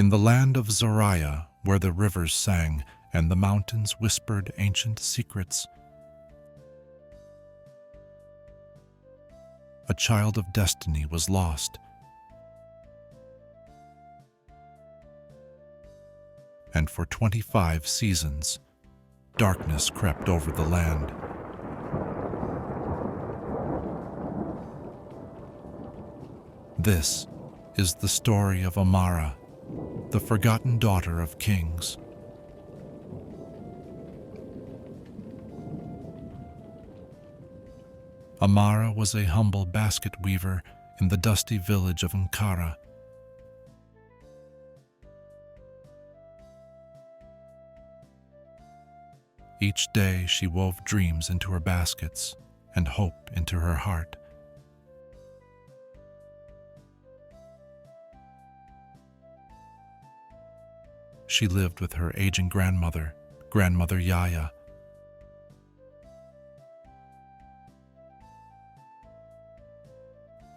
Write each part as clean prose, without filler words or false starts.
In the land of Zoraya, where the rivers sang and the mountains whispered ancient secrets, a child of destiny was lost. And for 25 seasons, darkness crept over the land. This is the story of Amara, the forgotten daughter of kings. Amara was a humble basket weaver in the dusty village of Anara. Each day she wove dreams into her baskets and hope into her heart. She lived with her aging grandmother, Grandmother Yaya.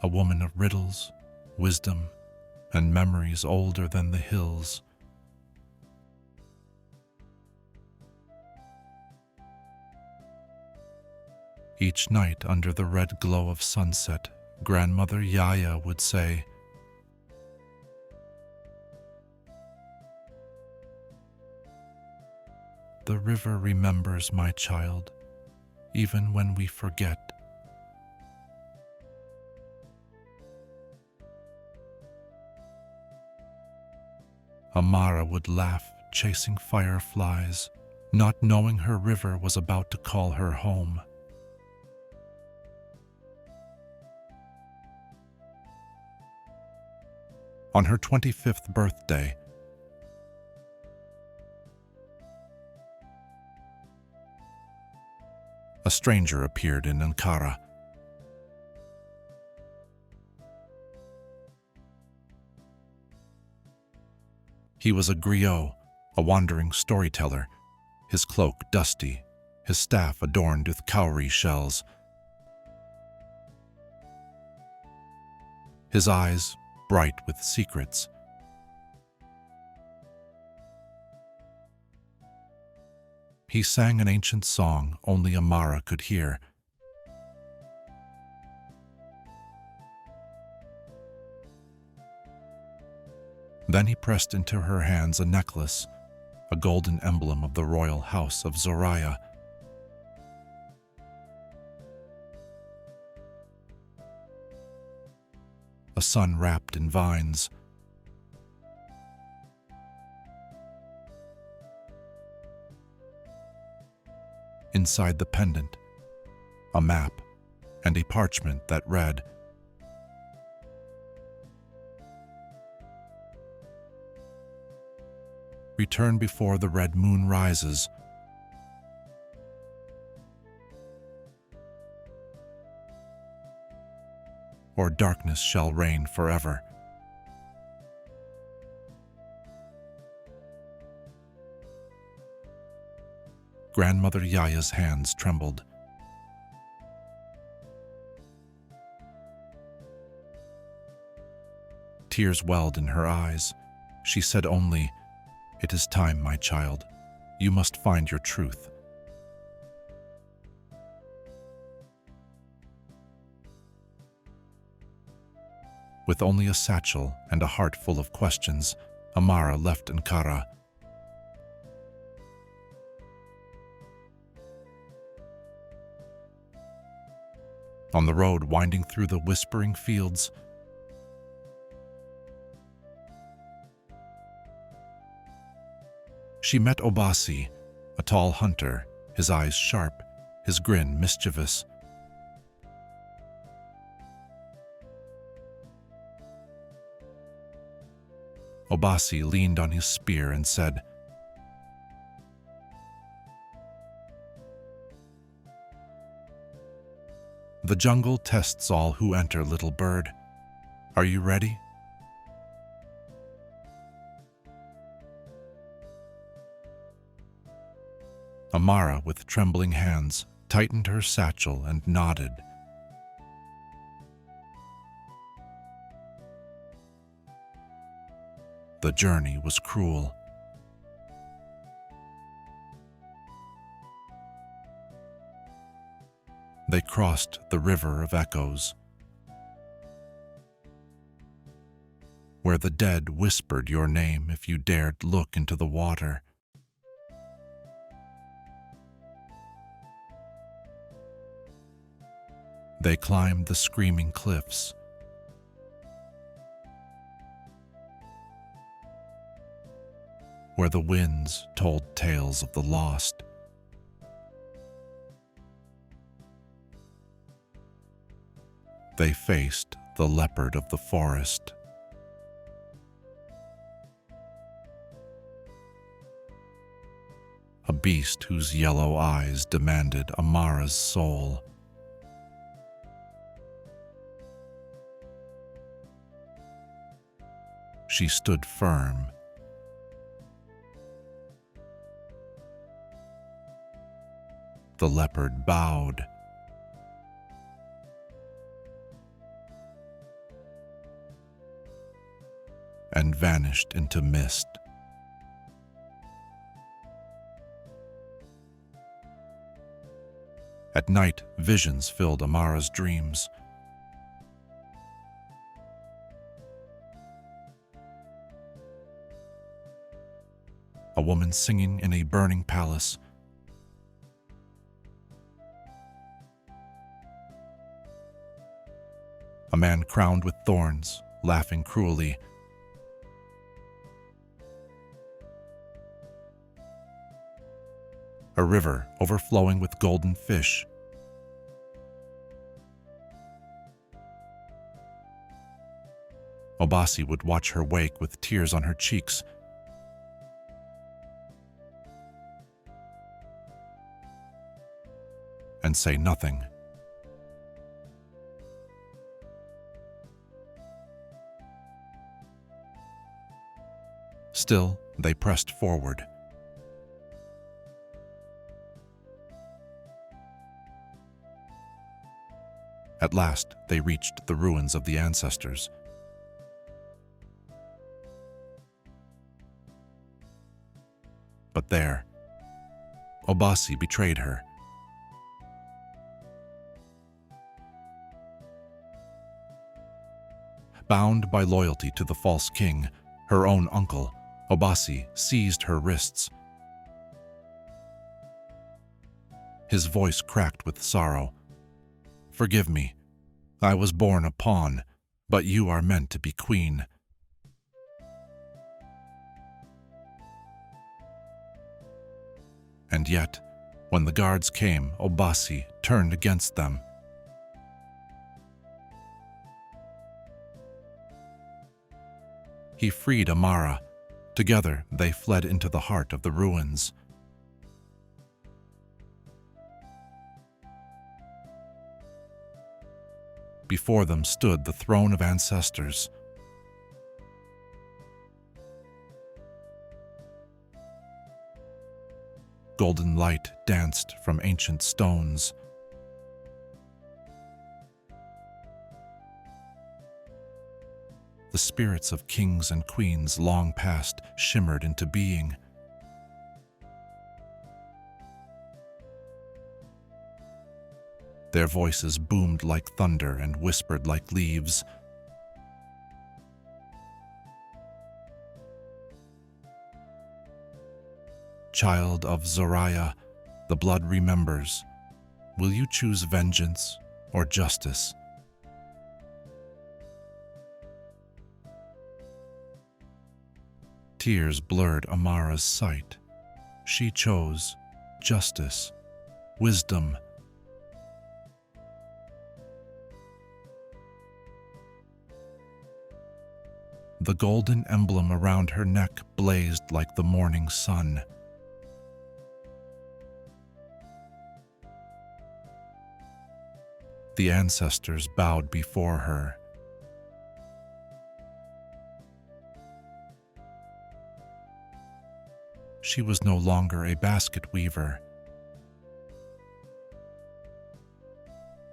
A woman of riddles, wisdom, and memories older than the hills. Each night under the red glow of sunset, Grandmother Yaya would say, "The river remembers, my child, even when we forget." Amara would laugh, chasing fireflies, not knowing her river was about to call her home. On her 25th birthday, a stranger appeared in Anara. He was a griot, a wandering storyteller, his cloak dusty, his staff adorned with cowrie shells. His eyes bright with secrets. He sang an ancient song only Amara could hear. Then he pressed into her hands a necklace, a golden emblem of the royal house of Zoraya. A sun wrapped in vines. Inside the pendant, a map and a parchment that read, "Return before the red moon rises. Or darkness shall reign forever." Grandmother Yaya's hands trembled. Tears welled in her eyes. She said only, "It is time, my child. You must find your truth." With only a satchel and a heart full of questions, Amara left Anara. On the road winding through the whispering fields, she met Obasi, a tall hunter, his eyes sharp, his grin mischievous. Obasi leaned on his spear and said, "The jungle tests all who enter, little bird. Are you ready?" Amara, with trembling hands, tightened her satchel and nodded. The journey was cruel. They crossed the river of echoes, where the dead whispered your name if you dared look into the water. They climbed the screaming cliffs, where the winds told tales of the lost. They faced the leopard of the forest, a beast whose yellow eyes demanded Amara's soul. She stood firm, the leopard bowed, and vanished into mist. At night, visions filled Amara's dreams. A woman singing in a burning palace, a man crowned with thorns, laughing cruelly, a river overflowing with golden fish, Obasi would watch her wake with tears on her cheeks, and say nothing. Still, they pressed forward. At last, they reached the ruins of the ancestors. But there, Obasi betrayed her. Bound by loyalty to the false king, her own uncle, Obasi seized her wrists. His voice cracked with sorrow. "Forgive me. I was born a pawn, but you are meant to be queen." And yet, when the guards came, Obasi turned against them. He freed Amara. Together, they fled into the heart of the ruins. Before them stood the throne of ancestors. Golden light danced from ancient stones. The spirits of kings and queens long past shimmered into being. Their voices boomed like thunder and whispered like leaves. Child of Zoraya, the blood remembers. Will you choose vengeance or justice? Tears blurred Amara's sight. She chose justice, wisdom. The golden emblem around her neck blazed like the morning sun. The ancestors bowed before her. She was no longer a basket weaver.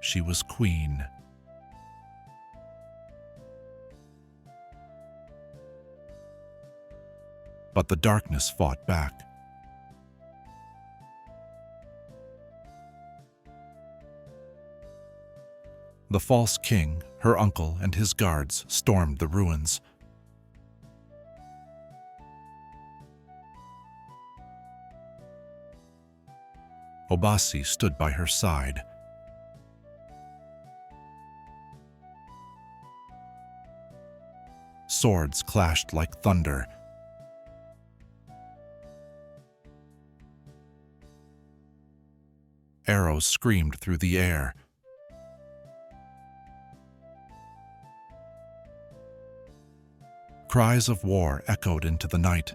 She was queen. but the darkness fought back. The false king, her uncle, and his guards stormed the ruins. Obasi stood by her side. Swords clashed like thunder. Arrows screamed through the air. Cries of war echoed into the night.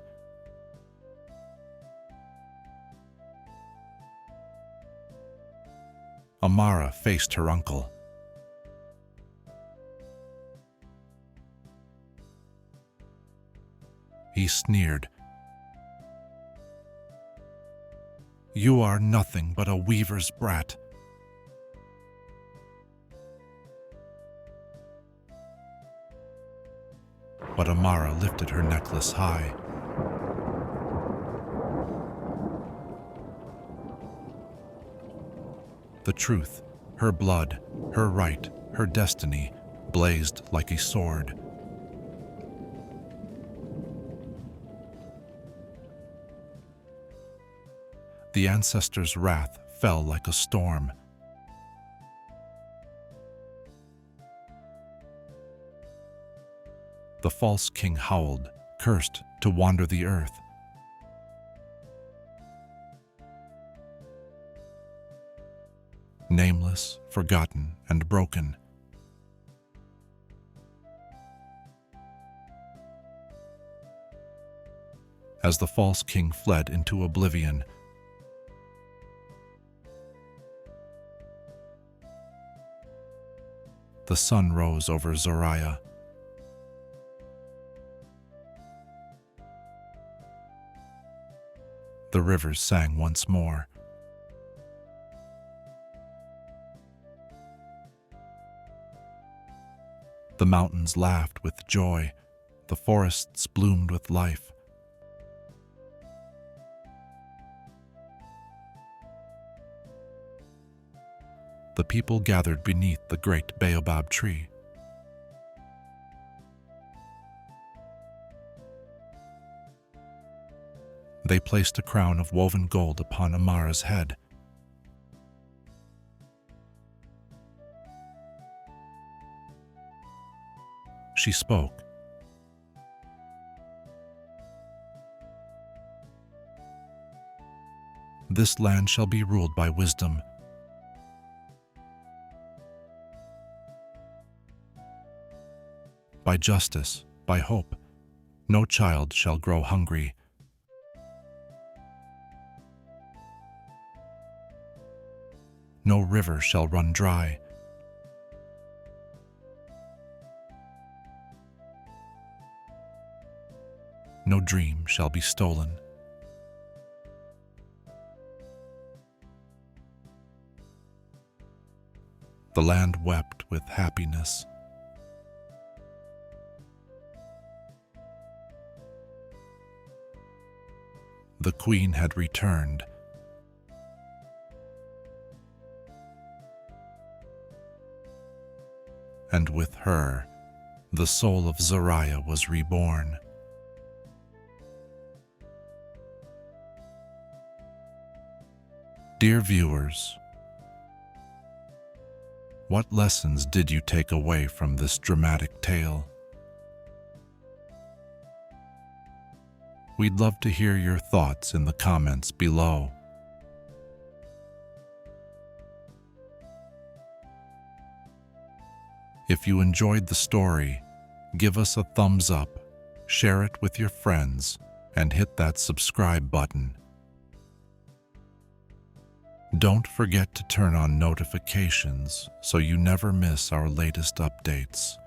Amara faced her uncle. He sneered. "You are nothing but a weaver's brat." But Amara lifted her necklace high. The truth, her blood, her right, her destiny, blazed like a sword. The ancestors' wrath fell like a storm. The false king howled, cursed to wander the earth. Nameless, forgotten, and broken. As the false king fled into oblivion, the sun rose over Zoraya. The rivers sang once more. The mountains laughed with joy. The forests bloomed with life. The people gathered beneath the great baobab tree. They placed a crown of woven gold upon Amara's head. She spoke. "This land shall be ruled by wisdom. By justice, by hope. No child shall grow hungry. No river shall run dry. No dream shall be stolen." The land wept with happiness. The queen had returned. And with her, the soul of Zoraya was reborn. Dear viewers, what lessons did you take away from this dramatic tale? We'd love to hear your thoughts in the comments below. If you enjoyed the story, give us a thumbs up, share it with your friends, and hit that subscribe button. Don't forget to turn on notifications so you never miss our latest updates.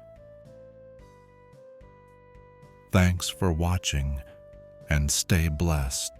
Thanks for watching, and stay blessed.